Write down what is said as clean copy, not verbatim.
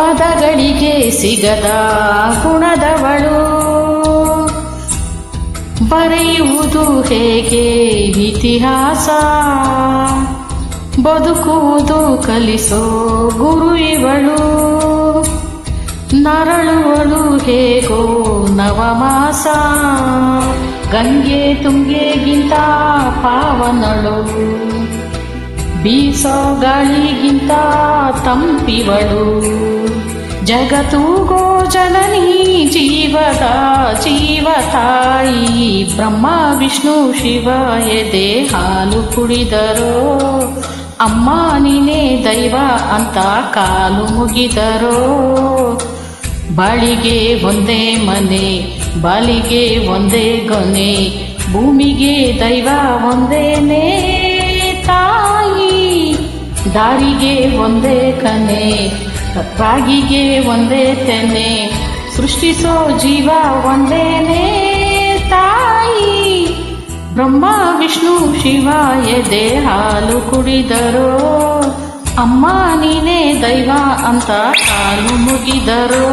ಪದಗಳಿಗೆ ಸಿಗದ ಗುಣದವಳು, ಬರೆಯುವುದು ಹೇಗೆ ಇತಿಹಾಸ, ಬದುಕುವುದು ಕಲಿಸೋ ಗುರು ಇವಳು, ನರಳುವಳು ಹೇಗೋ ನವಮಾಸ, ಗಂಗೆ ತುಂಗೆಗಿಂತ ಪಾವನಳು, ಬೀಸೋ ಗಾಳಿಗಿಂತ ತಂಪಿವಳು, ಜಗತ್ತೂಗೋ ಜನನಿ ಜೀವದ ಜೀವತಾಯಿ, ಬ್ರಹ್ಮ ವಿಷ್ಣು ಶಿವ ಎದೆ ಹಾಲು ಕುಡಿದರೋ, ಅಮ್ಮ ನೀನೇ ದೈವ ಅಂತ ಕಾಲು ಮುಗಿದರೋ, ಬಾಳಿಗೆ ಒಂದೇ ಮನೆ ಬಾಲಿಗೆ ಒಂದೇ ಗೊನೆ, ಭೂಮಿಗೆ ದೈವ ಒಂದೇನೇ ತಾಯಿ, ದಾರಿಗೆ ಒಂದೇ ಕನೆ ರಾಗಿಗೆ ಒಂದೇ ತೆನೆ, ಸೃಷ್ಟಿಸೋ ಜೀವ ಒಂದೇನೇ ತಾಯಿ, ಬ್ರಹ್ಮ ವಿಷ್ಣು ಶಿವ ಎದೆ ಹಾಲು ಕುಡಿದರೋ, ಅಮ್ಮ ನೀನೇ ದೈವ ಅಂತ ಕಾಲು ಮುಗಿದರೋ.